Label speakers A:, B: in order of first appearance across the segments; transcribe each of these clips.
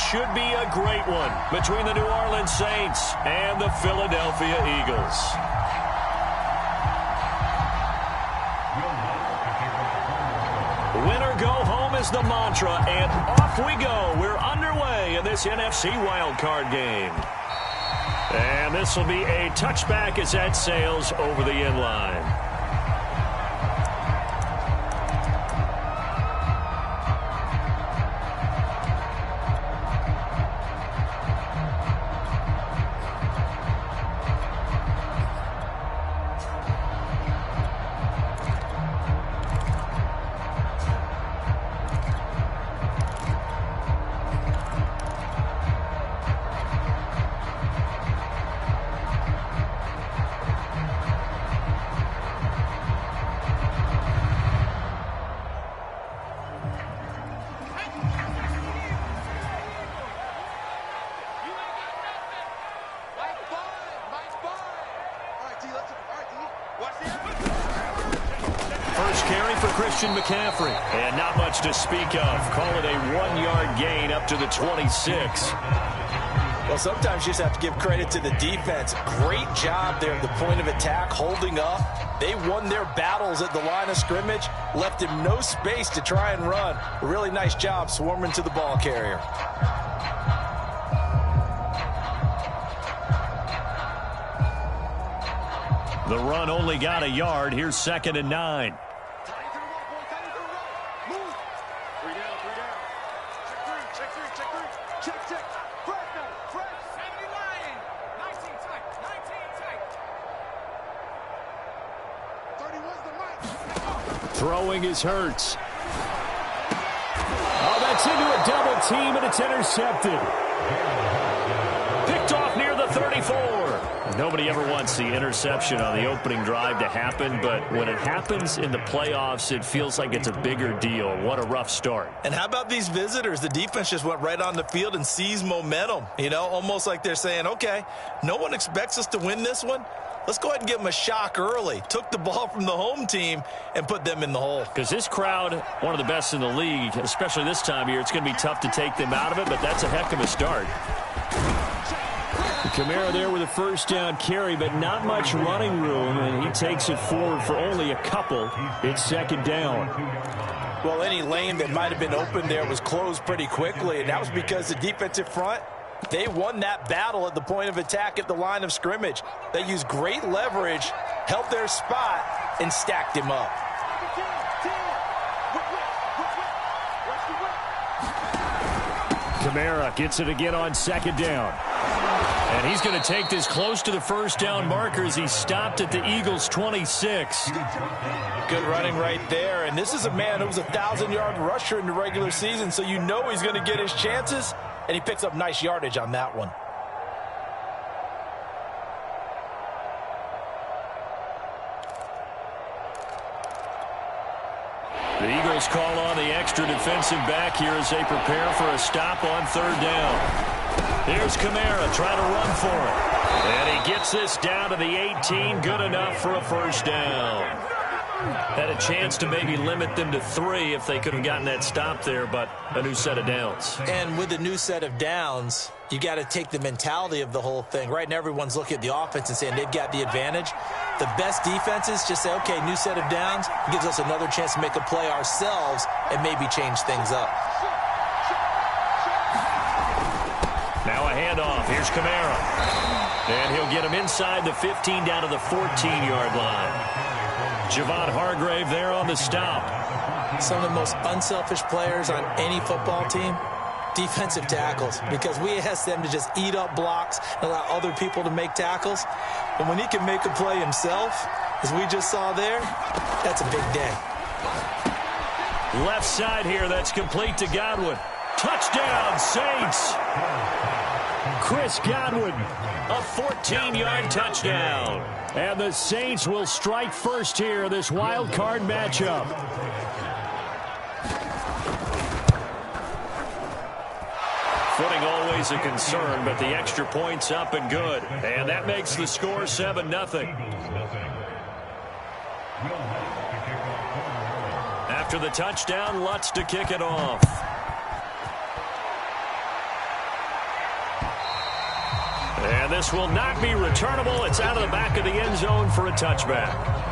A: should be a great one between the New Orleans Saints and the Philadelphia Eagles. Win or go home is the mantra, and off we go. We're underway in this NFC wildcard game. And this will be a touchback as that sails over the end line. McCaffrey, and not much to speak of. Call it a 1-yard gain up to the 26.
B: Well, sometimes you just have to give credit to the defense. Great job there at the point of attack, holding up. They won their battles at the line of scrimmage, left him no space to try and run. A really nice job swarming to the ball carrier.
A: The run only got a yard. Here's 2nd and 9. Throwing is Hurts. Oh, that's into a double team, and it's intercepted. Picked off near the 34. Nobody ever wants the interception on the opening drive to happen, but when it happens in the playoffs, it feels like it's a bigger deal. What a rough start.
B: And how about these visitors? The defense just went right on the field and seized momentum. You know, almost like they're saying, okay, no one expects us to win this one. Let's go ahead and give them a shock early. Took the ball from the home team and put them in the hole.
A: Because this crowd, one of the best in the league, especially this time of year, it's going to be tough to take them out of it, but that's a heck of a start. Kamara there with a first down carry, but not much running room, and he takes it forward for only a couple. It's 2nd down.
B: Well, any lane that might have been open there was closed pretty quickly, and that was because the defensive front, they won that battle at the point of attack at the line of scrimmage. They used great leverage, held their spot, and stacked him up.
A: Kamara gets it again on 2nd down. And he's going to take this close to the first down marker as he stopped at the Eagles' 26.
B: Good running right there. And this is a man who was a 1,000-yard rusher in the regular season, so you know he's going to get his chances. And he picks up nice yardage on that one.
A: The Eagles call on the extra defensive back here as they prepare for a stop on 3rd down. Here's Kamara trying to run for it. And he gets this down to the 18. Good enough for a first down. Had a chance to maybe limit them to 3 if they could have gotten that stop there, but a new set of downs.
B: And with a new set of downs, you got to take the mentality of the whole thing. Right now, everyone's looking at the offense and saying they've got the advantage. The best defenses just say, okay, new set of downs. It gives us another chance to make a play ourselves and maybe change things up.
A: Now a handoff. Here's Kamara. And he'll get him inside the 15 down to the 14-yard line. Javon Hargrave there on the stop.
B: Some of the most unselfish players on any football team, defensive tackles, because we ask them to just eat up blocks and allow other people to make tackles. But when he can make a play himself, as we just saw there, that's a big day.
A: Left side here, that's complete to Godwin. Touchdown, Saints. Chris Godwin, a 14-yard touchdown. And the Saints will strike first here, this wild card matchup. Footing always a concern, but the extra point's up and good. And that makes the score 7-0. After the touchdown, Lutz to kick it off. And this will not be returnable. It's out of the back of the end zone for a touchback.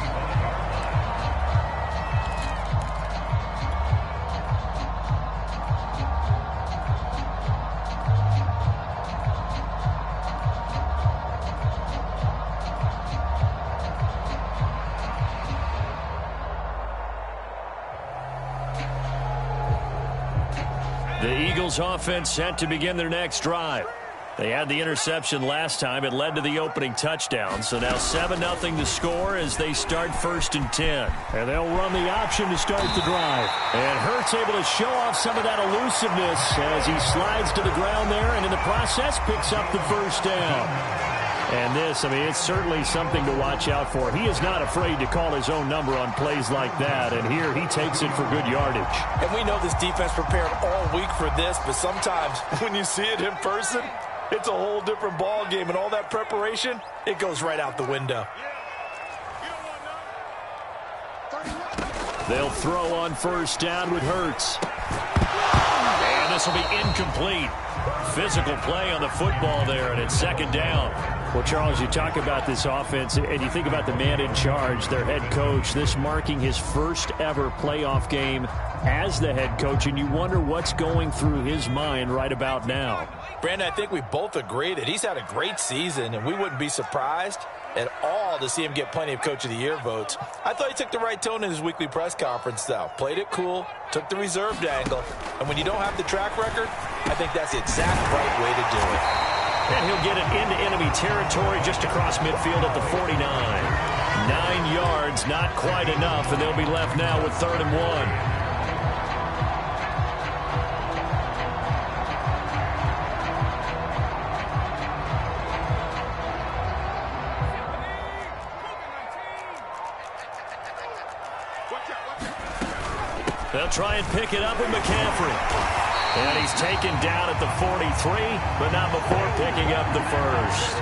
A: The Eagles offense set to begin their next drive. They had the interception last time. It led to the opening touchdown. So now 7-0 to score as they start 1st and 10.
C: And they'll run the option to start the drive.
A: And Hurts able to show off some of that elusiveness as he slides to the ground there and in the process picks up the first down. And this, I mean, it's certainly something to watch out for. He is not afraid to call his own number on plays like that. And here he takes it for good yardage.
B: And we know this defense prepared all week for this, but sometimes when you see it in person, it's a whole different ball game, and all that preparation, it goes right out the window.
A: They'll throw on 1st down with Hurts. And this will be incomplete. Physical play on the football there, and it's 2nd down.
C: Well, Charles, you talk about this offense, and you think about the man in charge, their head coach, this marking his first ever playoff game as the head coach, and you wonder what's going through his mind right about now.
B: Brandon, I think we both agree that he's had a great season, and we wouldn't be surprised at all to see him get plenty of Coach of the Year votes. I thought he took the right tone in his weekly press conference, though. Played it cool, took the reserved angle, and when you don't have the track record, I think that's the exact right way to do it.
A: And he'll get it into enemy territory just across midfield at the 49. 9 yards, not quite enough, and they'll be left now with 3rd and 1. They'll try and pick it up with McCaffrey. And he's taken down at the 43, but not before picking up the first.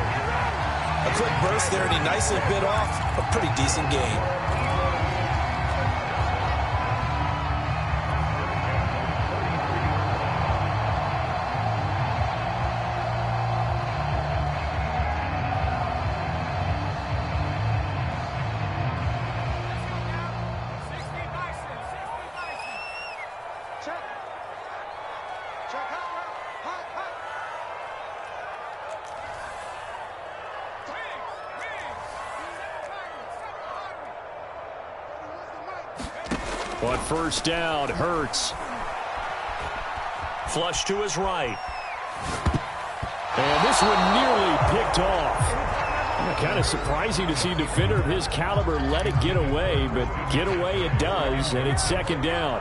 B: A quick burst there, and he nicely bit off a pretty decent gain.
A: On 1st down, Hurts. Flush to his right.
C: And this one nearly picked off. Kind of surprising to see a defender of his caliber let it get away, but get away it does, and it's 2nd down.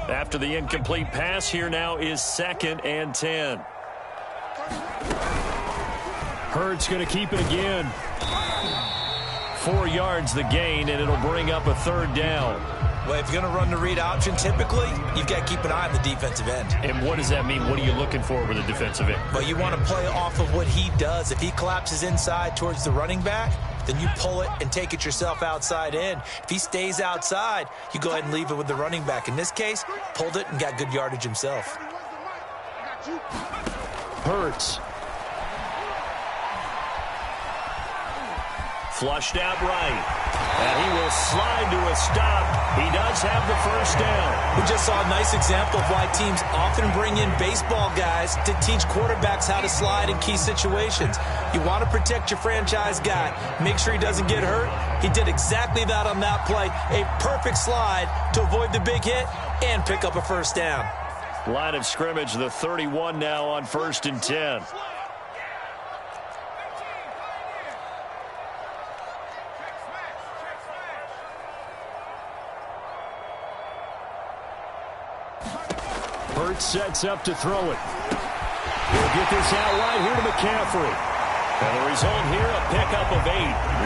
A: After the incomplete pass, here now is 2nd and 10.
C: Hurts going to keep it again.
A: 4 yards the gain, and it'll bring up a 3rd down.
B: Well, if you're going to run the read option, typically, you've got to keep an eye on the defensive end.
A: And what does that mean? What are you looking for with a defensive end?
B: Well, you want to play off of what he does. If he collapses inside towards the running back, then you pull it and take it yourself outside in. If he stays outside, you go ahead and leave it with the running back. In this case, pulled it and got good yardage himself.
C: Hurts.
A: Flushed out right. And he will slide to a stop. He does have the 1st down.
B: We just saw a nice example of why teams often bring in baseball guys to teach quarterbacks how to slide in key situations. You want to protect your franchise guy. Make sure he doesn't get hurt. He did exactly that on that play. A perfect slide to avoid the big hit and pick up a 1st down.
A: Line of scrimmage, the 31 now on 1st and 10.
C: Hurts sets up to throw it. He'll get this out right here to McCaffrey.
A: And the result here, a pickup of 8.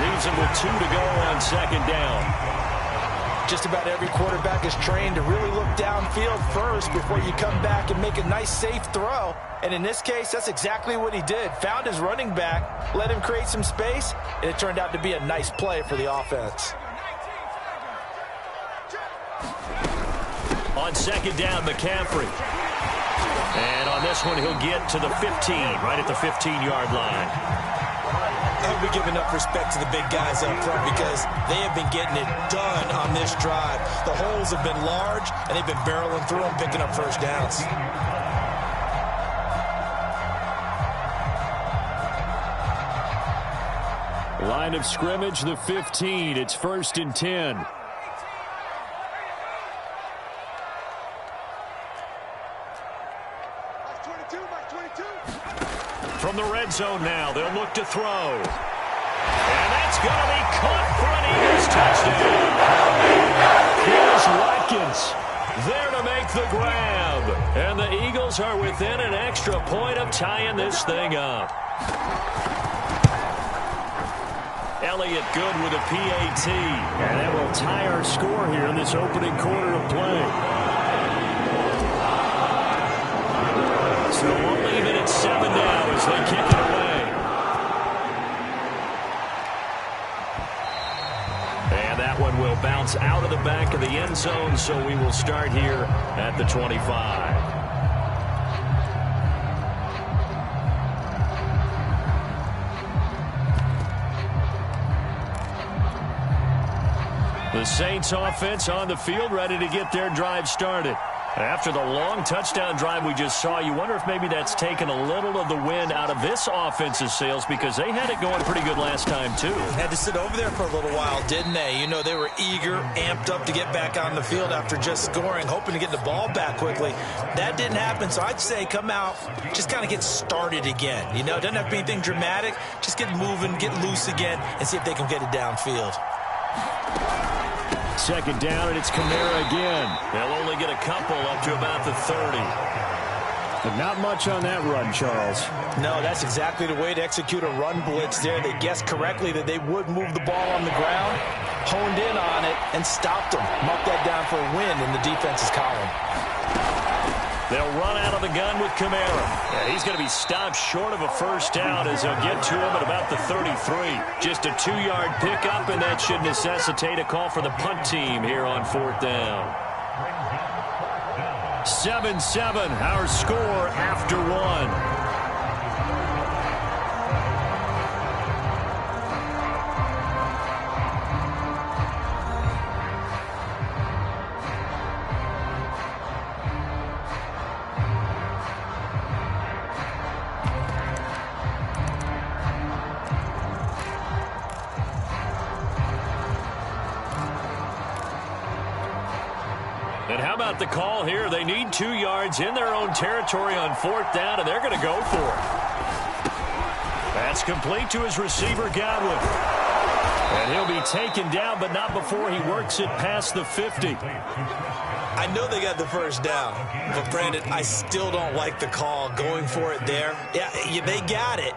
A: Leaves him with 2 to go on 2nd down.
B: Just about every quarterback is trained to really look downfield first before you come back and make a nice, safe throw. And in this case, that's exactly what he did. Found his running back, let him create some space, and it turned out to be a nice play for the offense.
A: On second down, McCaffrey. And on this one, he'll get to the 15, right at the 15-yard line.
B: I hope we give enough respect to the big guys up front because they have been getting it done on this drive. The holes have been large, and they've been barreling through them, picking up first downs.
C: Line of scrimmage, the 15. It's 1st and 10.
A: From the red zone now, they'll look to throw. And that's going to be caught for an Eagles touchdown. Here's Watkins there to make the grab. And the Eagles are within an extra point of tying this thing up. Elliott good with a PAT.
C: And that will tie our score here in this opening quarter of play.
A: So we'll leave it at 7 now as they kick it away. And that one will bounce out of the back of the end zone, so we will start here at the 25. The Saints offense on the field, ready to get their drive started. After the long touchdown drive we just saw, you wonder if maybe that's taken a little of the wind out of this offense's sails because they had it going pretty good last time, too.
B: Had to sit over there for a little while, didn't they? You know, they were eager, amped up to get back on the field after just scoring, hoping to get the ball back quickly. That didn't happen, so I'd say come out, just kind of get started again. You know, it doesn't have to be anything dramatic. Just get moving, get loose again, and see if they can get it downfield.
C: Second down, and it's Kamara again.
A: They'll only get a couple up to about the 30.
C: But not much on that run, Charles.
B: No, that's exactly the way to execute a run blitz there. They guessed correctly that they would move the ball on the ground, honed in on it, and stopped them. Marked that down for a win in the defense's column.
A: They'll run out of the gun with Kamara. Yeah, he's going to be stopped short of a first down as they'll get to him at about the 33. Just a 2-yard pickup, and that should necessitate a call for the punt team here on 4th down. 7-7, our score after 1. And how about the call here? They need 2 yards in their own territory on 4th down, and they're going to go for it. That's complete to his receiver, Godwin. And he'll be taken down, but not before he works it past the 50.
B: I know they got the first down, but Brandon, I still don't like the call going for it there. Yeah, they got it.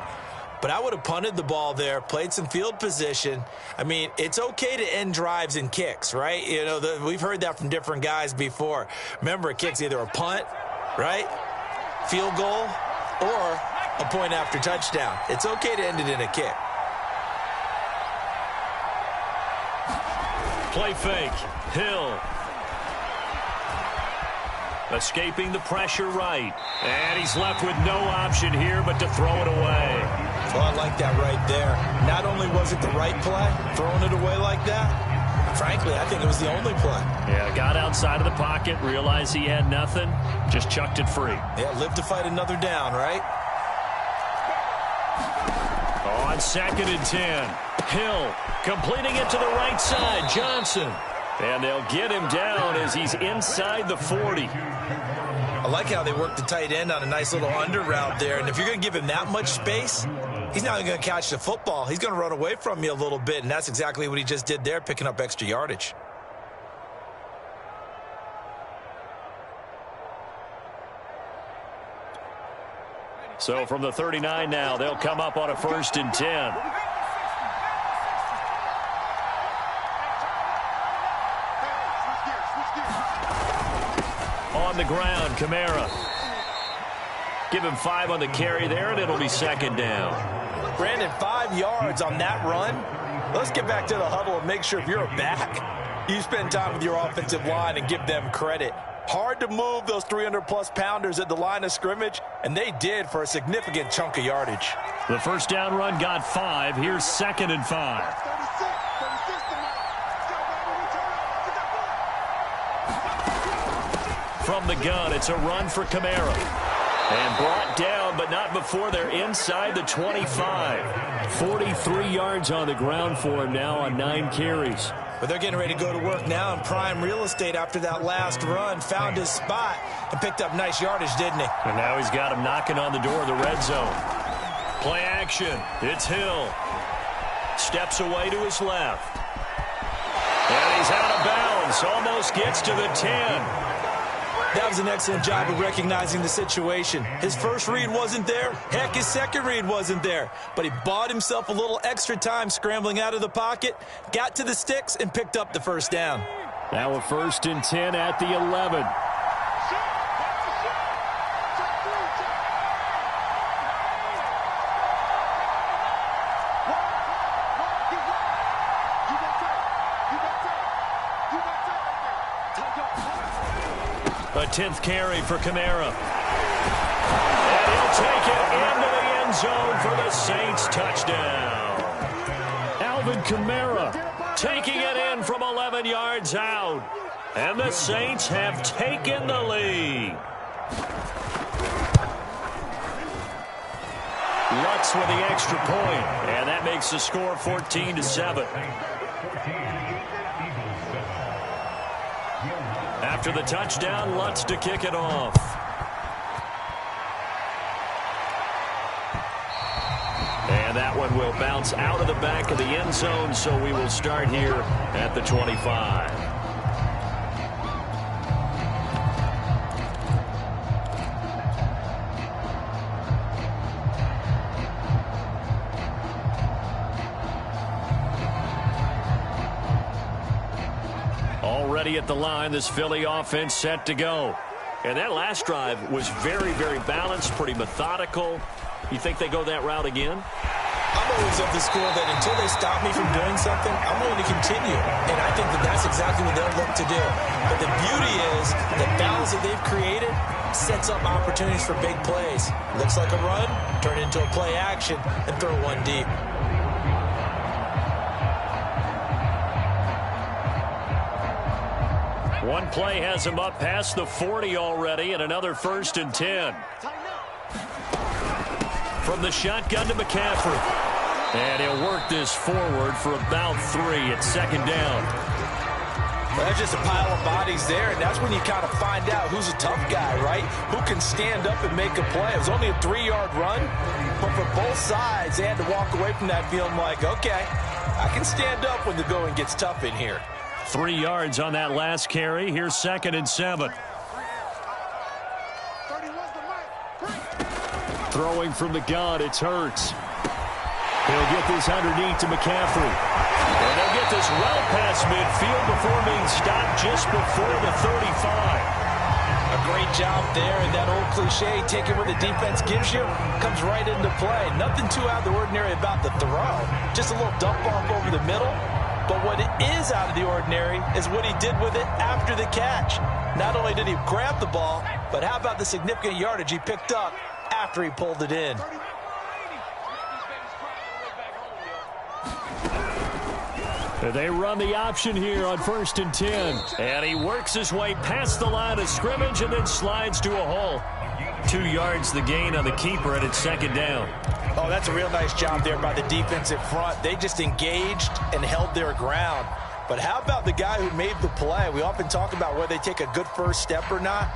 B: But I would have punted the ball there, played some field position. I mean, it's okay to end drives and kicks, right? You know, we've heard that from different guys before. Remember, a kick's either a punt, right, field goal, or a point after touchdown. It's okay to end it in a kick.
A: Play fake. Hill. Escaping the pressure right. And he's left with no option here but to throw it away.
B: Well, I like that right there. Not only was it the right play, throwing it away like that, frankly, I think it was the only play.
A: Yeah, got outside of the pocket, realized he had nothing, just chucked it free.
B: Yeah, live to fight another down, right?
A: On 2nd and 10, Hill completing it to the right side, Johnson. And they'll get him down as he's inside the 40.
B: I like how they work the tight end on a nice little under route there. And if you're going to give him that much space, he's not going to catch the football. He's going to run away from you a little bit, and that's exactly what he just did there, picking up extra yardage.
A: So from the 39 now, they'll come up on a 1st and 10. On the ground, Kamara. Give him 5 on the carry there, and it'll be 2nd down.
B: Brandon, 5 yards on that run. Let's get back to the huddle and make sure if you're a back, you spend time with your offensive line and give them credit. Hard to move those 300-plus pounders at the line of scrimmage, and they did for a significant chunk of yardage.
C: The first down run got 5. Here's 2nd and 5. From the gun, it's a run for Kamara. And brought down, but not before they're inside the 25. 43 yards on the ground for him now on 9 carries.
B: But they're getting ready to go to work now in prime real estate after that last run. Found his spot and picked up nice yardage, didn't he?
C: And now he's got him knocking on the door of the red zone.
A: Play action. It's Hill. Steps away to his left. And he's out of bounds. Almost gets to the 10.
B: That was an excellent job of recognizing the situation. His first read wasn't there. Heck, his second read wasn't there. But he bought himself a little extra time scrambling out of the pocket, got to the sticks, and picked up the first down.
C: Now a 1st and 10 at the 11.
A: A 10th carry for Kamara. And he'll take it into the end zone for the Saints touchdown.
C: Alvin Kamara
A: Taking it in from 11 yards out. And the Saints have taken the lead. Lutz with the extra point, and that makes the score 14-7. After the touchdown, Lutz to kick it off. And that one will bounce out of the back of the end zone, so we will start here at the 25. Already at the line, this Philly offense set to go. And that last drive was very, very balanced, pretty methodical. You think they go that route again?
B: I'm always of the school that until they stop me from doing something, I'm going to continue. And I think that that's exactly what they'll look to do. But the beauty is the balance that they've created sets up opportunities for big plays. Looks like a run, turn it into a play action, and throw one deep.
A: One play has him up past the 40 already, and another 1st and 10. From the shotgun to McCaffrey. And he'll work this forward for about 3 at 2nd down.
B: Well, there's just a pile of bodies there, and that's when you kind of find out who's a tough guy, right? Who can stand up and make a play. It was only a 3-yard run, but for both sides, they had to walk away from that feeling like, okay, I can stand up when the going gets tough in here.
A: 3 yards on that last carry. Here's 2nd and 7.
C: throwing from the gun. It's Hurts. He'll get this underneath to McCaffrey.
A: And they'll get this well past midfield before being stopped just before the 35.
B: A great job there, and that old cliche, taking what the defense gives you, comes right into play. Nothing too out of the ordinary about the throw. Just a little dump off over the middle. But what is out of the ordinary is what he did with it after the catch. Not only did he grab the ball, but how about the significant yardage he picked up after he pulled it in.
C: They run the option here on 1st and 10.
A: And he works his way past the line of scrimmage and then slides to a hole. 2 yards the gain on the keeper, and it's 2nd down.
B: Oh, that's a real nice job there by the defensive front. They just engaged and held their ground. But how about the guy who made the play? We often talk about whether they take a good first step or not.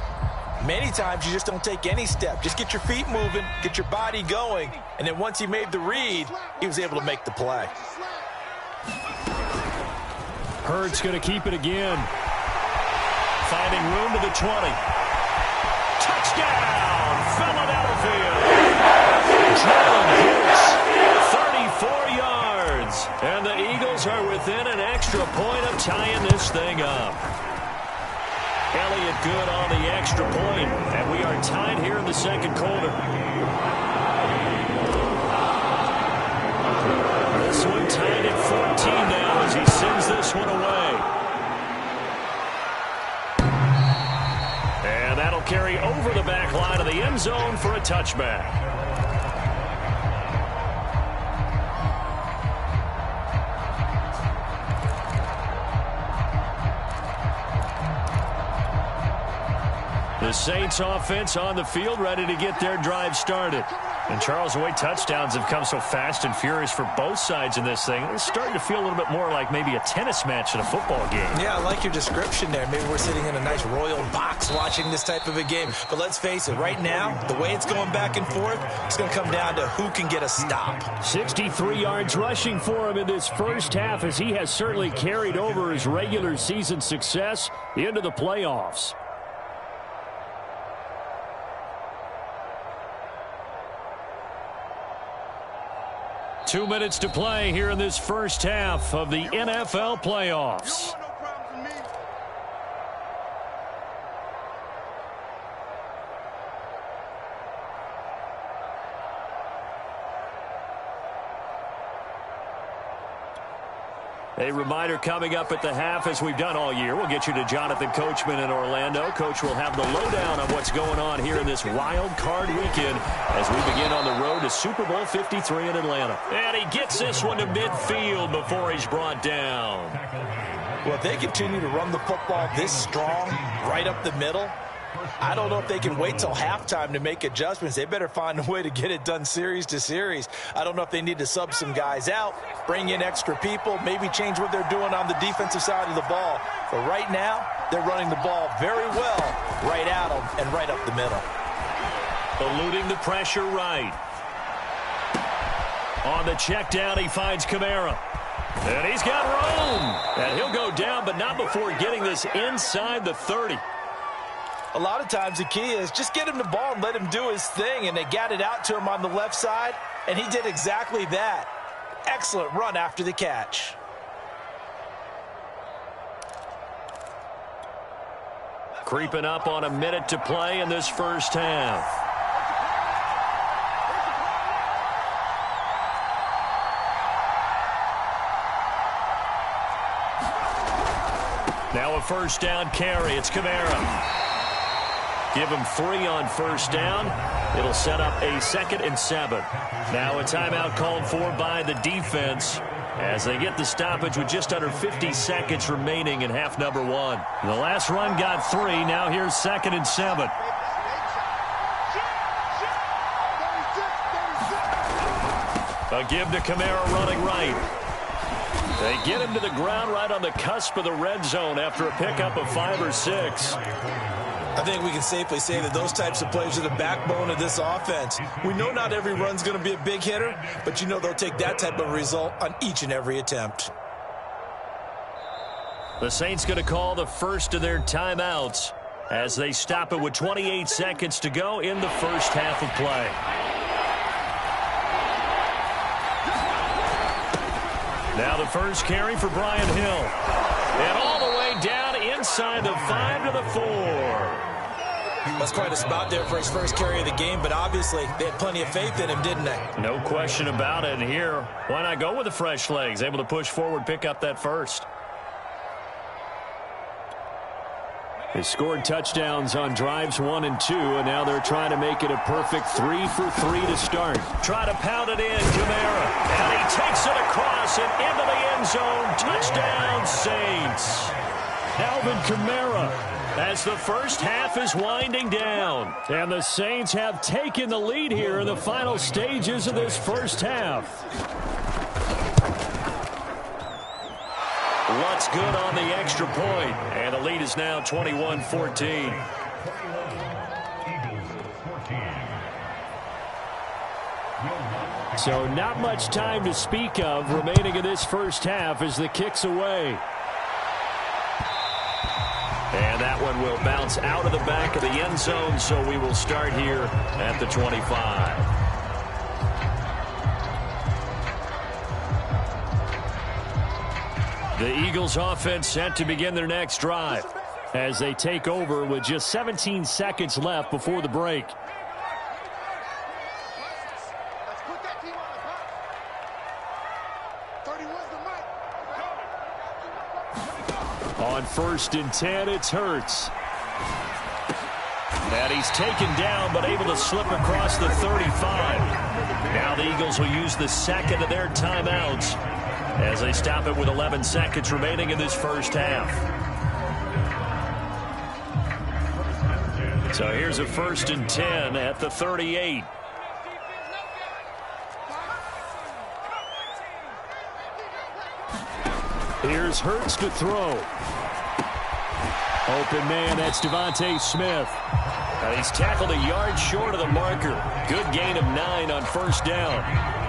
B: Many times you just don't take any step. Just get your feet moving, get your body going, and then once he made the read, he was able to make the play.
C: Hurts going to keep it again.
A: Finding room to the 20. Touchdown, Philadelphia. Jalen Hurts, 34 yards. And the Eagles are within an extra point of tying this thing up. Elliott good on the extra point, and we are tied here in the second quarter. This one tied at 14 now as he sends this one away. carry over the back line of the end zone for a touchback. The Saints offense on the field, ready to get their drive started. And Charles, the way touchdowns have come so fast and furious for both sides in this thing, it's starting to feel a little bit more like maybe a tennis match in a football game.
B: Yeah, I like your description there. Maybe we're sitting in a nice royal box watching this type of a game. But let's face it, right now, the way it's going back and forth, it's going to come down to who can get a stop.
C: 63 yards rushing for him in this first half, as he has certainly carried over his regular season success into the playoffs. Two minutes to play here in this first half of the NFL playoffs. A reminder coming up at the half, as we've done all year. We'll get you to Jonathan Coachman in Orlando. Coach will have the lowdown on what's going on here in this wild card weekend as we begin on the road to Super Bowl 53 in Atlanta. And he gets this one to midfield before he's brought down.
B: Well, if they continue to run the football this strong, right up the middle, I don't know if they can wait till halftime to make adjustments. They better find a way to get it done series to series. I don't know if they need to sub some guys out, bring in extra people, maybe change what they're doing on the defensive side of the ball. But right now, they're running the ball very well right at them and right up the middle.
A: Eluding the pressure right. On the check down, he finds Kamara. And he's got room. And he'll go down, but not before getting this inside the 30.
B: A lot of times the key is just get him the ball and let him do his thing, and they got it out to him on the left side, and he did exactly that. Excellent run after the catch.
A: Creeping up on a minute to play in this first half. Now a first down carry. It's Kamara. Give him 3 on first down. It'll set up a 2nd and 7. Now a timeout called for by the defense as they get the stoppage with just under 50 seconds remaining in half number 1. The last run got 3. Now here's 2nd and 7. A give to Kamara running right. They get him to the ground right on the cusp of the red zone after a pickup of 5 or 6.
B: I think we can safely say that those types of plays are the backbone of this offense. We know not every run's going to be a big hitter, but you know they'll take that type of result on each and every attempt.
A: The Saints going to call the first of their timeouts as they stop it with 28 seconds to go in the first half of play. Now the first carry for Brian Hill. And all the way down inside the 5 to the 4.
B: That's quite a spot there for his first carry of the game, but obviously they had plenty of faith in him, didn't they?
A: No question about it. And here, why not go with the fresh legs? Able to push forward, pick up that first.
C: They scored touchdowns on drives 1 and 2, and now they're trying to make it a perfect 3 for 3 to start.
A: Try to pound it in, Kamara. And he takes it across and into the end zone. Touchdown, Saints.
C: Alvin Kamara,
A: as the first half is winding down.
C: And the Saints have taken the lead here in the final stages of this first half.
A: What's good on the extra point? And the lead is now 21-14.
C: So not much time to speak of remaining in this first half as the kick's away.
A: And that one will bounce out of the back of the end zone, so we will start here at the 25. The Eagles offense set to begin their next drive
C: as they take over with just 17 seconds left before the break. On 1st and 10, it's Hurts.
A: And he's taken down, but able to slip across the 35. Now the Eagles will use the second of their timeouts as they stop it with 11 seconds remaining in this first half. So here's a 1st and 10 at the 38.
C: Here's Hurts to throw. Open man, that's Devontae Smith.
A: And he's tackled a yard short of the marker. Good gain of 9 on 1st down.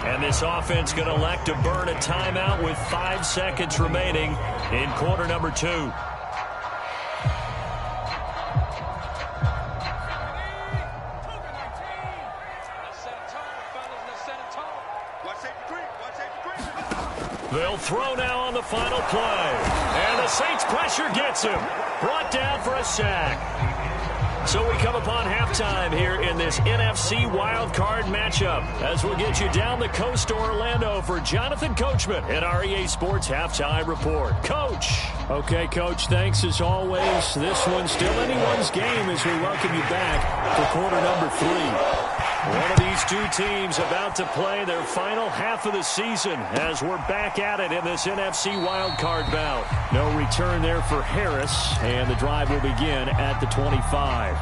A: And this offense going to elect to burn a timeout with 5 seconds remaining in quarter number 2. They'll throw now on the final play. And the Saints pressure gets him. Brought down for a sack. So we come upon halftime here in this NFC wildcard matchup as we'll get you down the coast to Orlando for Jonathan Coachman at our EA Sports Halftime Report. Coach.
C: Okay, Coach, thanks as always. This one's still anyone's game as we welcome you back for quarter number 3.
A: One of these two teams about to play their final half of the season as we're back at it in this NFC wildcard bout.
C: No return there for Harris, and the drive will begin at the 25.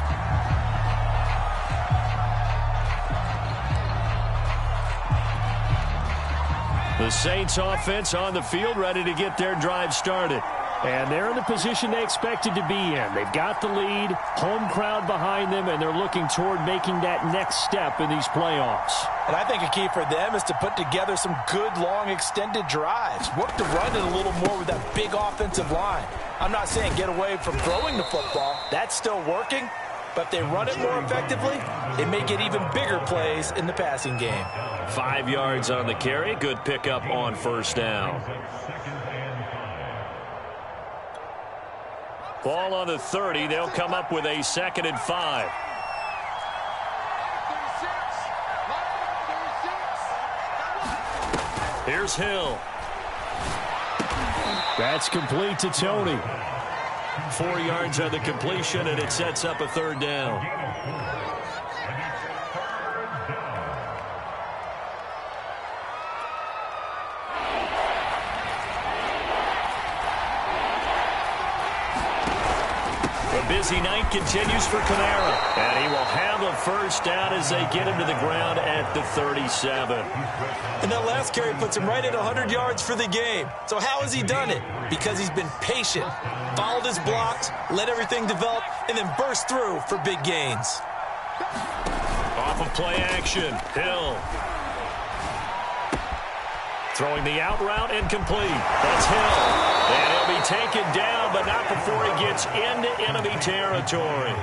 A: The Saints offense on the field ready to get their drive started.
C: And they're in the position they expected to be in. They've got the lead, home crowd behind them, and they're looking toward making that next step in these playoffs.
B: And I think a key for them is to put together some good, long, extended drives. Work to run it a little more with that big offensive line. I'm not saying get away from throwing the football. That's still working. But if they run it more effectively, they may get even bigger plays in the passing game.
A: 5 yards on the carry. Good pickup on 1st down. Ball on the 30. They'll come up with a 2nd and 5. Here's Hill.
C: That's complete to Tony.
A: 4 yards on the completion, and it sets up a 3rd down. Busy night continues for Kamara, and he will have a 1st down as they get him to the ground at the 37.
B: And that last carry puts him right at 100 yards for the game. So how has he done it? Because he's been patient, followed his blocks, let everything develop, and then burst through for big gains.
A: Off of play action, Hill. Throwing the out route incomplete. That's Hill. And he'll be taken down, but not before he gets into enemy territory.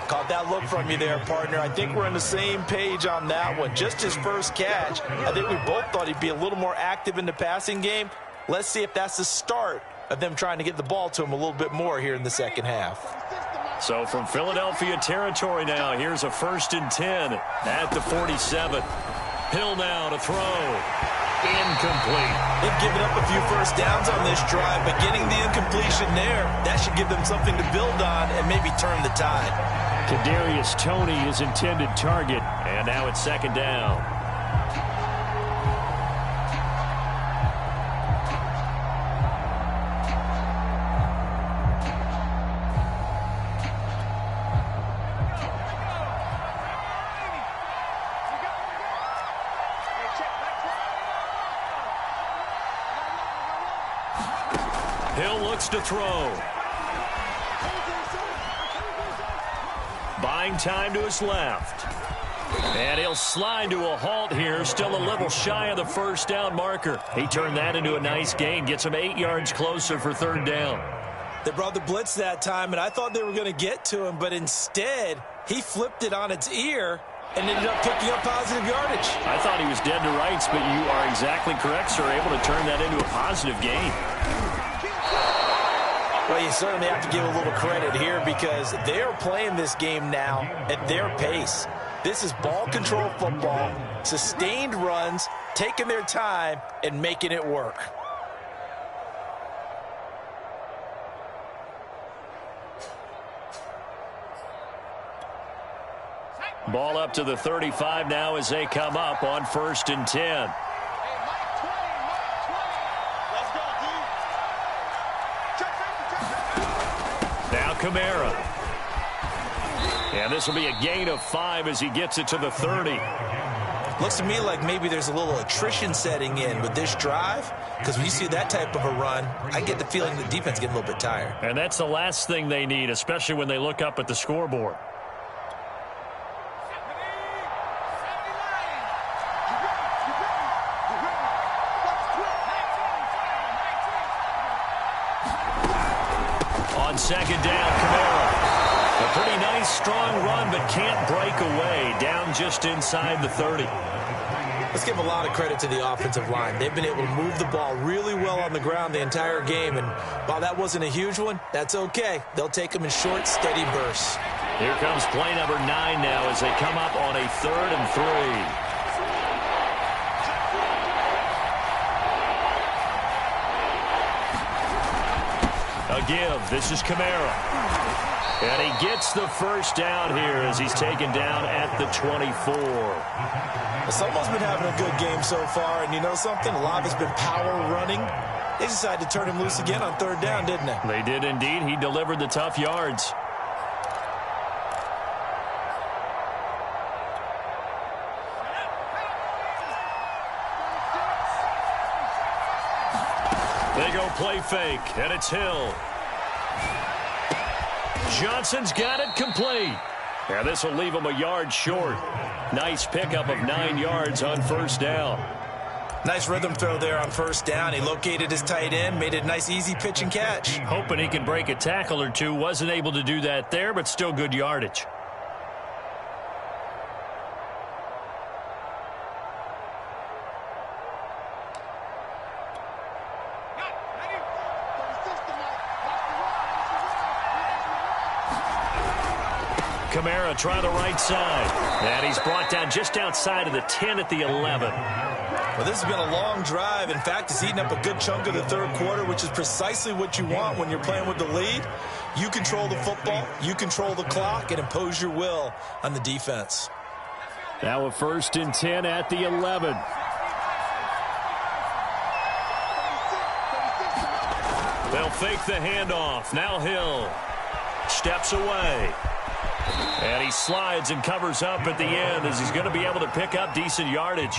B: Caught that look from you there, partner. I think we're on the same page on that one. Just his first catch. I think we both thought he'd be a little more active in the passing game. Let's see if that's the start of them trying to get the ball to him a little bit more here in the second half.
A: So from Philadelphia territory now, here's a 1st and 10 at the 47. Hill now to throw. Incomplete.
B: They've given up a few 1st downs on this drive, but getting the incompletion there, that should give them something to build on and maybe turn the tide.
C: Kadarius Toney, his intended target.
A: And now it's 2nd down. Hill looks to throw. Buying time to his left. And he'll slide to a halt here, still a little shy of the 1st down marker. He turned that into a nice gain, gets him 8 yards closer for 3rd down.
B: They brought the blitz that time, and I thought they were going to get to him, but instead, he flipped it on its ear and ended up picking up positive yardage.
A: I thought he was dead to rights, but you are exactly correct, sir, able to turn that into a positive gain.
B: Well, you certainly have to give a little credit here because they are playing this game now at their pace. This is ball control football, sustained runs, taking their time, and making it work.
A: Ball up to the 35 now as they come up on 1st and 10. Now Kamara. And this will be a gain of 5 as he gets it to the 30.
B: Looks to me like maybe there's a little attrition setting in with this drive, because when you see that type of a run, I get the feeling the defense getting a little bit tired.
A: And that's the last thing they need, especially when they look up at the scoreboard. On 2nd down, Kamara. A pretty nice, strong run, but can't break away. Down just inside the 30.
B: Let's give a lot of credit to the offensive line. They've been able to move the ball really well on the ground the entire game. And while that wasn't a huge one, that's okay. They'll take them in short, steady bursts.
A: Here comes play number 9 now as they come up on a 3rd and 3. A give. This is Kamara. And he gets the first down here as he's taken down at the 24.
B: Well, someone's been having a good game so far, and you know something? A lot of it's been power running. They decided to turn him loose again on 3rd down, didn't they?
A: They did indeed. He delivered the tough yards. They go play fake, and it's Hill. Johnson's got it complete. And this will leave him a yard short. Nice pickup of 9 yards on 1st down.
B: Nice rhythm throw there on 1st down. He located his tight end, made it a nice, easy pitch and catch.
A: Hoping he can break a tackle or two. Wasn't able to do that there, but still good yardage. Kamara try the right side. And he's brought down just outside of the 10 at the 11.
B: Well, this has been a long drive. In fact, it's eaten up a good chunk of the 3rd quarter, which is precisely what you want when you're playing with the lead. You control the football, you control the clock, and impose your will on the defense.
C: Now a 1st and 10 at the 11.
A: They'll fake the handoff. Now Hill steps away. And he slides and covers up at the end as he's going to be able to pick up decent yardage.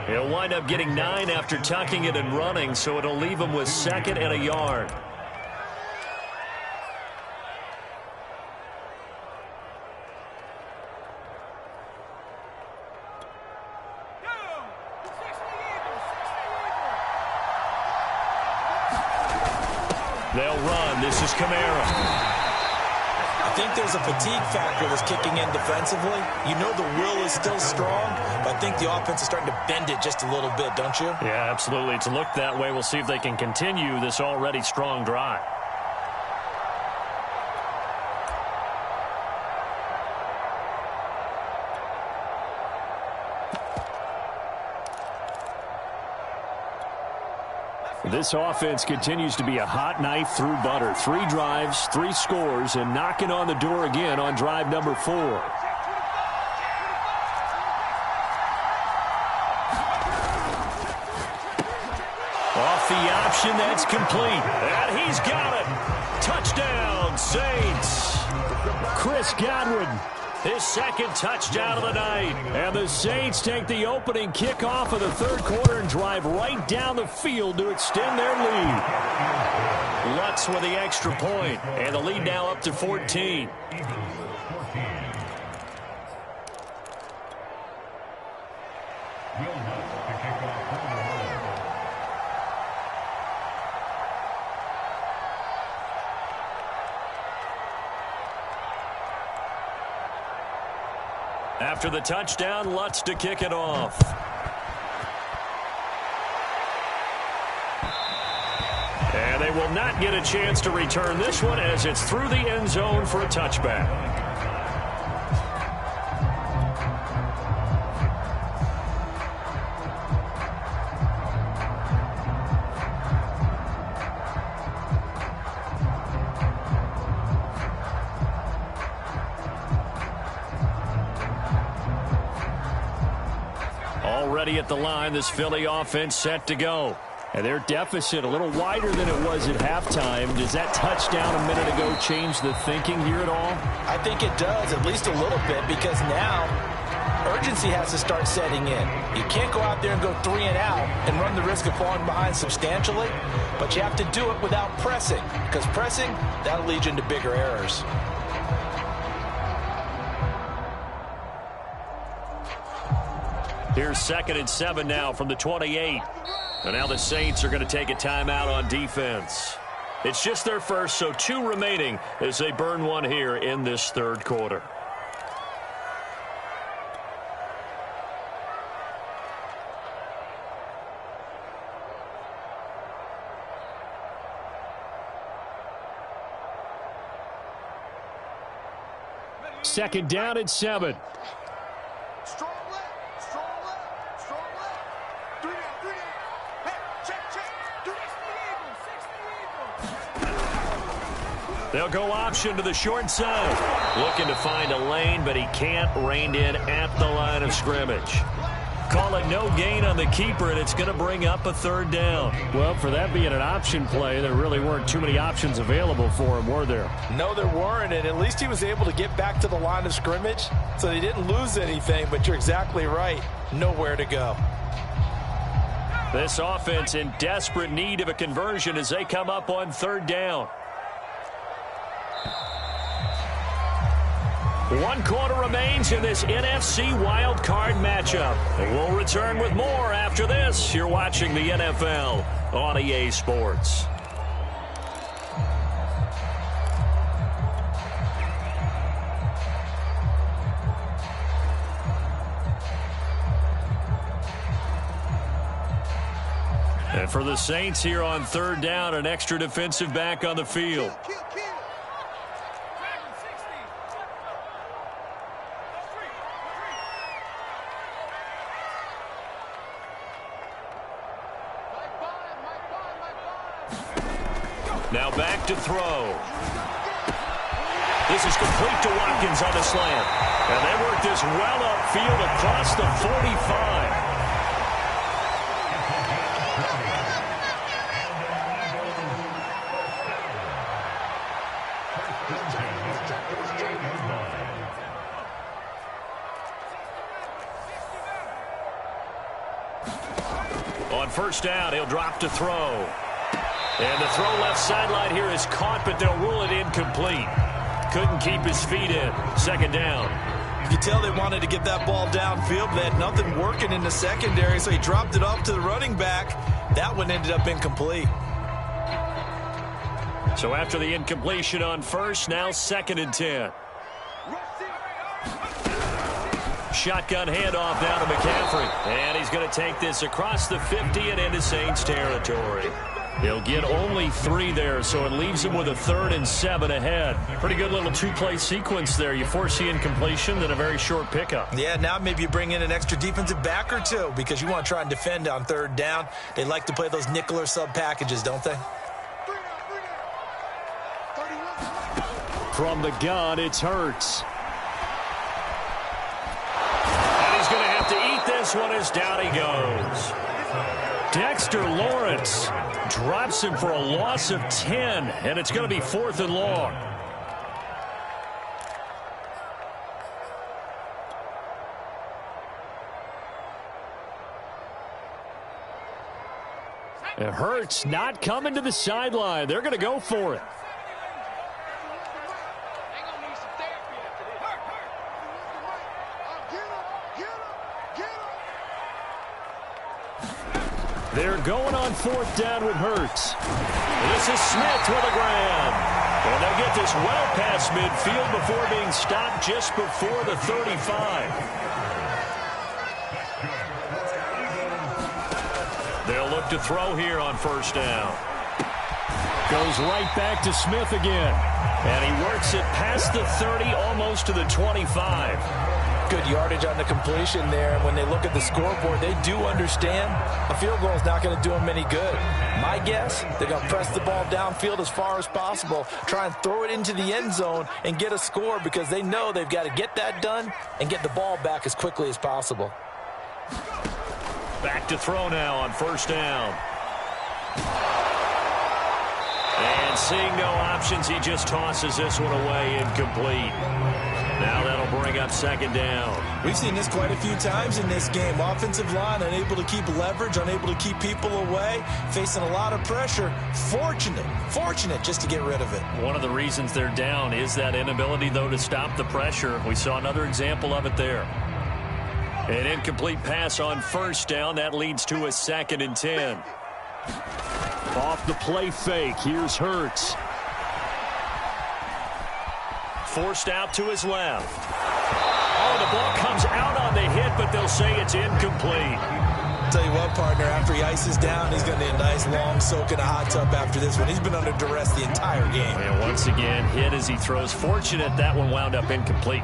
A: He'll wind up getting 9 after tucking it and running, so it'll leave him with 2nd and a yard. They'll run. This is Kamara.
B: I think there's a fatigue factor that's kicking in defensively. You know the will is still strong, but I think the offense is starting to bend it just a little bit, don't you?
A: Yeah, absolutely. It's looked that way. We'll see if they can continue this already strong drive.
C: This offense continues to be a hot knife through butter. 3 drives, 3 scores, and knocking on the door again on drive number 4.
A: Off the option, that's complete. And he's got it. Touchdown, Saints.
C: Chris Godwin.
A: His 2nd touchdown of the night.
C: And the Saints take the opening kickoff of the 3rd quarter and drive right down the field to extend their lead.
A: Lutz with the extra point, and the lead now up to 14. After the touchdown, Lutz to kick it off. And they will not get a chance to return this one as it's through the end zone for a touchback. ready at the line. This Philly offense set to go.
C: And their deficit a little wider than it was at halftime. Does that touchdown a minute ago change the thinking here at all?
B: I think it does, at least a little bit, because now urgency has to start setting in. You can't go out there and go 3 and out and run the risk of falling behind substantially, but you have to do it without pressing, because pressing, that'll lead you into bigger errors.
A: Here's 2nd and 7 now from the 28. And now the Saints are going to take a timeout on defense. It's just their first, so 2 remaining as they burn one here in this third quarter.
C: Second down at 7.
A: They'll go option to the short side. Looking to find a lane, but he can't. Reined in at the line of scrimmage. Call it no gain on the keeper, and it's going to bring up a 3rd down.
C: Well, for that being an option play, there really weren't too many options available for him, were there?
B: No, there weren't, and at least he was able to get back to the line of scrimmage, so he didn't lose anything, but you're exactly right. Nowhere to go.
A: This offense in desperate need of a conversion as they come up on 3rd down. 1 quarter remains in this NFC Wild Card matchup. And we'll return with more after this. You're watching the NFL on EA Sports. And for the Saints here on 3rd down, an extra defensive back on the field. Now back to throw. This is complete to Watkins on the slant. And they work this well upfield across the 45. On 1st down, he'll drop to throw. And the throw left sideline here is caught, but they'll rule it incomplete. Couldn't keep his feet in. 2nd down.
B: You can tell they wanted to get that ball downfield, but they had nothing working in the secondary, so he dropped it off to the running back. That one ended up incomplete.
A: So after the incompletion on 1st, now 2nd and 10. Shotgun handoff down to McCaffrey. And he's going to take this across the 50 and into Saints territory. He'll get only 3 there, so it leaves him with a 3rd and 7 ahead. Pretty good little 2-play sequence there. You force the incompletion, then a very short pickup.
B: Yeah, now maybe you bring in an extra defensive back or 2 because you want to try and defend on 3rd down. They like to play those nickel or sub packages, don't they?
C: From the gun, it's Hurts.
A: And he's going to have to eat this one as down he goes. Dexter Lawrence drops him for a loss of 10, and it's going to be 4th and long.
C: And Hurts not coming to the sideline. They're going to go for it. They're going on 4th down with Hurts.
A: This is Smith with a grab. And they'll get this well past midfield before being stopped just before the 35. They'll look to throw here on 1st down.
C: Goes right back to Smith again.
A: And he works it past the 30, almost to the 25.
B: Good yardage on the completion there. And when they look at the scoreboard, they do understand a field goal is not going to do them any good. My guess, they're going to press the ball downfield as far as possible, try and throw it into the end zone and get a score because they know they've got to get that done and get the ball back as quickly as possible.
A: Back to throw now on first down. And seeing no options, he just tosses this one away, incomplete. Now that'll bring up second down.
B: We've seen this quite a few times in this game. Offensive line unable to keep leverage, unable to keep people away, facing a lot of pressure. Fortunate just to get rid of it.
C: One of the reasons they're down is that inability, though, to stop the pressure. We saw another example of it there. An incomplete pass on first down. That leads to a 2nd and 10. Off the play fake, here's Hurts. Forced out to his left. Oh, the ball comes out on the hit, but they'll say it's incomplete.
B: Tell you what, partner, after he ices down, he's going to need a nice long soak in a hot tub after this one. He's been under duress the entire game.
C: And once again, hit as he throws. Fortunate that one wound up incomplete.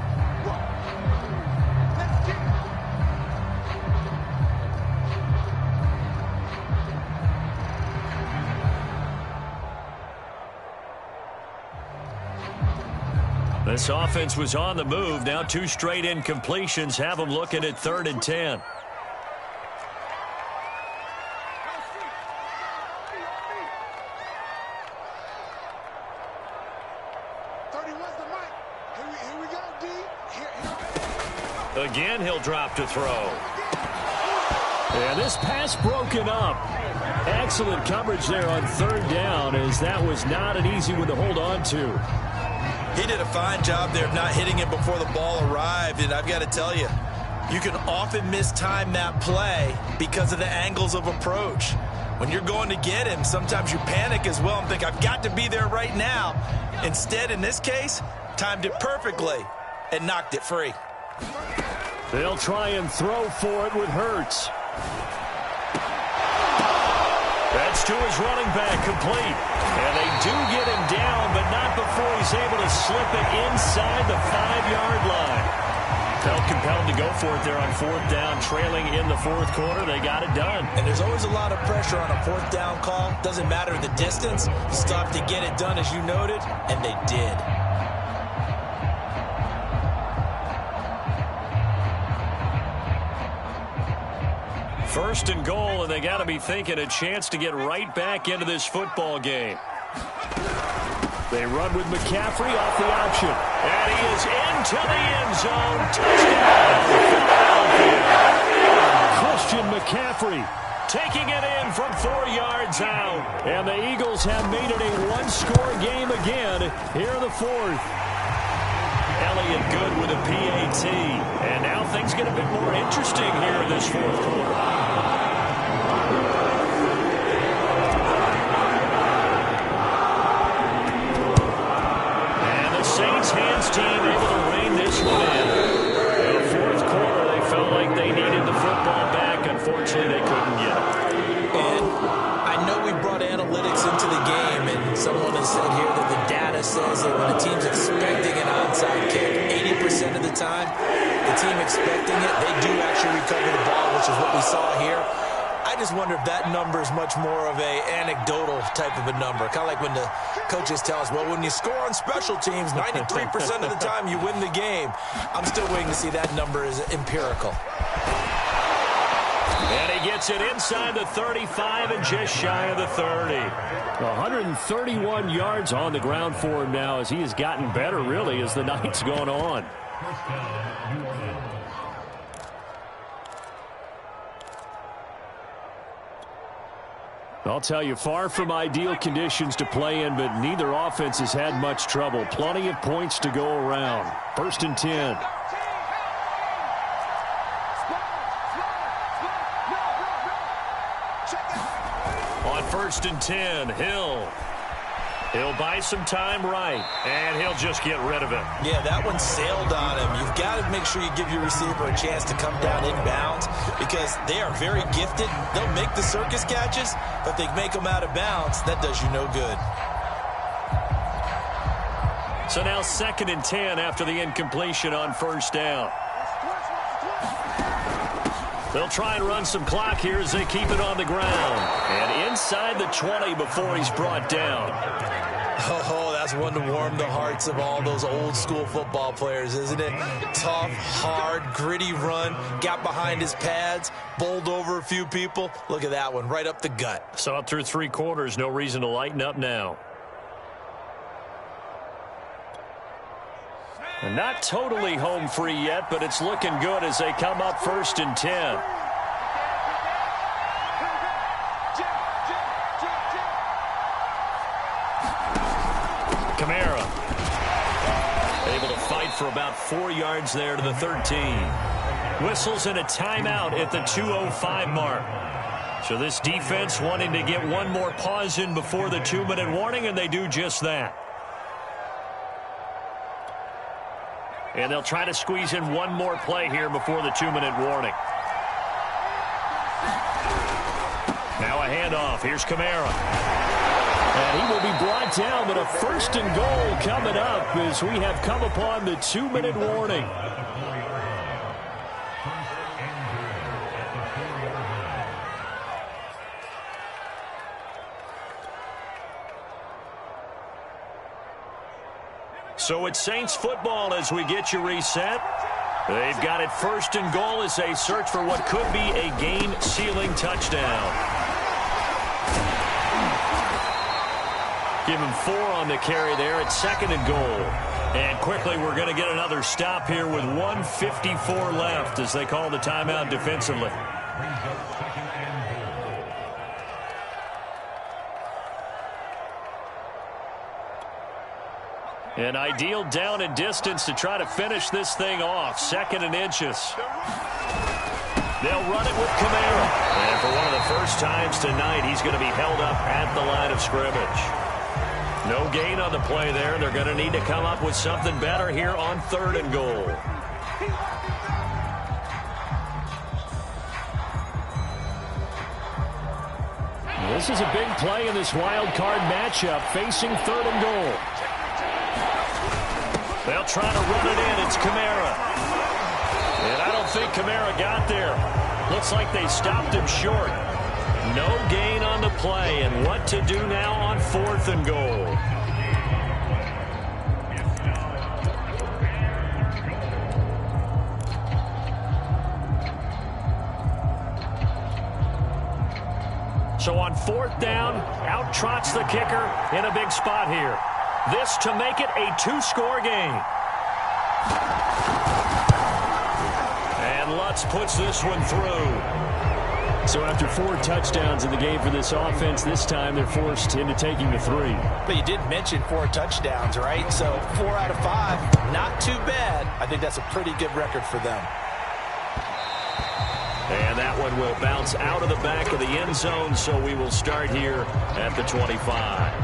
C: This offense was on the move. Now 2 straight incompletions have them looking at 3rd and 10. Again, he'll drop to throw. And this pass broken up. Excellent coverage there on 3rd down, as that was not an easy one to hold on to.
B: He did a fine job there of not hitting it before the ball arrived, and I've got to tell you, you can often mistime that play because of the angles of approach. When you're going to get him, sometimes you panic as well and think, I've got to be there right now. Instead, in this case, timed it perfectly and knocked it free.
C: They'll try and throw for it with Hurts. That's to his running back, complete. And they do get him down, but not before he's able to slip it inside the 5-yard line. Felt compelled to go for it there on 4th down, trailing in the 4th quarter. They got it done.
B: And there's always a lot of pressure on a 4th down call. Doesn't matter the distance. You still have to get it done, as you noted, and they did.
C: First and goal, and they got to be thinking a chance to get right back into this football game. They run with McCaffrey off the option.
A: And he is into the end zone. Touchdown, Philadelphia.
C: Christian McCaffrey
A: taking it in from 4 yards out.
C: And the Eagles have made it a 1-score game again here in the 4th.
A: Elliott good with a PAT. And now things get a bit more interesting here in this 4th quarter. Saints team able to rein this one in. In the 4th quarter, they felt like they needed the football back. Unfortunately, they couldn't get it.
B: And I know we brought analytics into the game, and someone has said here that the data says that when a team's expecting an onside kick, 80% of the time, the team expecting it, they do actually recover the ball, which is what we saw here. I just wonder if that number is much more of a anecdotal type of a number. Kind of like when the coaches tell us, well, when you score on special teams, 93% of the time you win the game. I'm still waiting to see that number is empirical.
A: And he gets it inside the 35 and just shy of the 30.
C: 131 yards on the ground for him now, as he has gotten better, really, as the night's gone on. I'll tell you, far from ideal conditions to play in, but neither offense has had much trouble. Plenty of points to go around. 1st and 10.
A: On 1st and 10, He'll buy some time right, and he'll just get rid of it.
B: Yeah, that one sailed on him. You've got to make sure you give your receiver a chance to come down inbounds because they are very gifted. They'll make the circus catches, but they make them out of bounds. That does you no good.
A: So now 2nd and 10 after the incompletion on 1st down. They'll try and run some clock here as they keep it on the ground. And inside the 20 before he's brought down.
B: Oh, That's one to warm the hearts of all those old school football players, isn't it? Tough, hard, gritty run, got behind his pads, bowled over a few people. Look at that one, right up the gut.
A: Saw it through 3 quarters, no reason to lighten up now. And not totally home free yet, but it's looking good as they come up 1st and 10. Kamara able to fight for about 4 yards there to the 13. Whistles and a timeout at the 2:05 mark. So this defense wanting to get one more pause in before the 2-minute warning, and they do just that. And they'll try to squeeze in one more play here before the 2-minute warning. Now a handoff. Here's Kamara. And he will be brought down, but a 1st and goal coming up as we have come upon the 2-minute warning. So it's Saints football as we get you reset. They've got it 1st and goal as they search for what could be a game-sealing touchdown. Give him 4 on the carry there at 2nd and goal. And quickly we're going to get another stop here with 1:54 left as they call the timeout defensively. An ideal down and distance to try to finish this thing off. 2nd and inches. They'll run it with Kamara. And for one of the first times tonight, he's going to be held up at the line of scrimmage. No gain on the play there. They're going to need to come up with something better here on 3rd and goal.
C: This is a big play in this wild card matchup facing 3rd and goal.
A: They'll try to run it in. It's Kamara. And I don't think Kamara got there. Looks like they stopped him short. No gain on the play. And what to do now on 4th and goal? So on 4th down, out trots the kicker in a big spot here. This to make it a 2-score game. And Lutz puts this one through.
C: So after 4 touchdowns in the game for this offense, this time they're forced into taking the 3.
B: But you did mention 4 touchdowns, right? So 4 out of 5, not too bad. I think that's a pretty good record for them.
A: And that one will bounce out of the back of the end zone, so we will start here at the 25.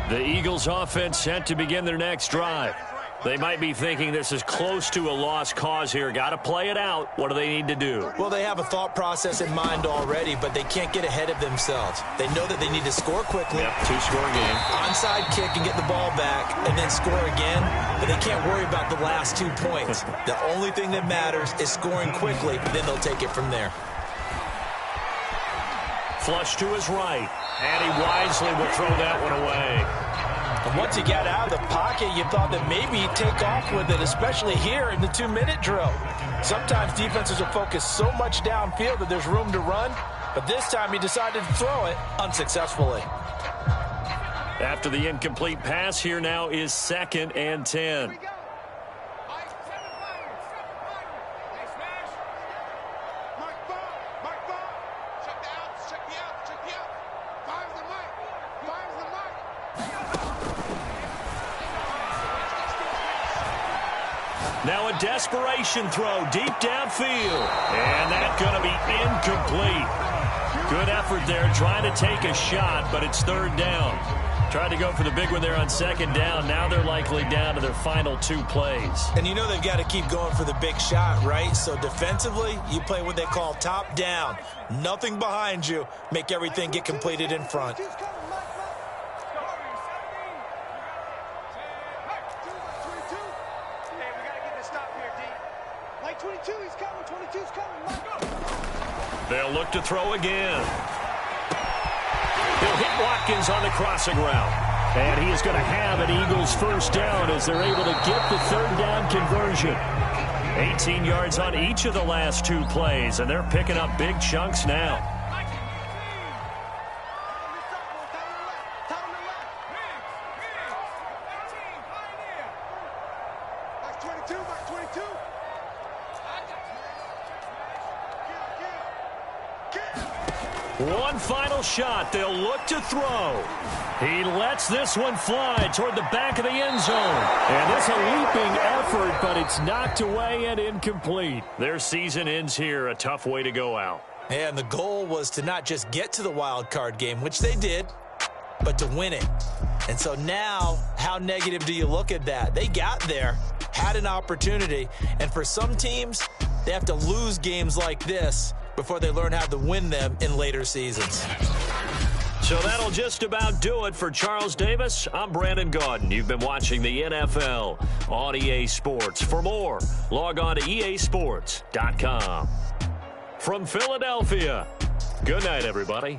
A: The Eagles offense set to begin their next drive. They might be thinking this is close to a lost cause here. Got to play it out. What do they need to do?
B: Well, they have a thought process in mind already, but they can't get ahead of themselves. They know that they need to score quickly.
A: Yep, 2-score game.
B: Onside kick and get the ball back and then score again, but they can't worry about the last 2 points. The only thing that matters is scoring quickly, then they'll take it from there.
A: Flush to his right, and he wisely will throw that one away.
B: And once he got out of the pocket, you thought that maybe he'd take off with it, especially here in the 2-minute drill. Sometimes defenses are focused so much downfield that there's room to run, but this time he decided to throw it unsuccessfully.
A: After the incomplete pass, here now is 2nd and 10. Now a desperation throw deep downfield. And that's going to be incomplete. Good effort there trying to take a shot, but it's 3rd down. Tried to go for the big one there on 2nd down. Now they're likely down to their final 2 plays.
B: And you know they've got to keep going for the big shot, right? So defensively, you play what they call top down. Nothing behind you. Make everything get completed in front.
D: Like 22, he's coming. 22's coming.
A: They'll look to throw again. He'll hit Watkins on the crossing route.
C: And he is going to have an Eagles first down as they're able to get the third down conversion.
A: 18 yards on each of the last 2 plays, and they're picking up big chunks now. One final shot. They'll look to throw. He lets this one fly toward the back of the end zone.
C: And it's a leaping effort, but it's knocked away and incomplete.
A: Their season ends here. A tough way to go out.
B: And the goal was to not just get to the wild card game, which they did, but to win it. And so now, how negative do you look at that? They got there, had an opportunity, and for some teams, they have to lose games like this before they learn how to win them in later seasons.
A: So that'll just about do it for Charles Davis. I'm Brandon Gaudin. You've been watching the NFL on EA Sports. For more, log on to easports.com. From Philadelphia, good night, everybody.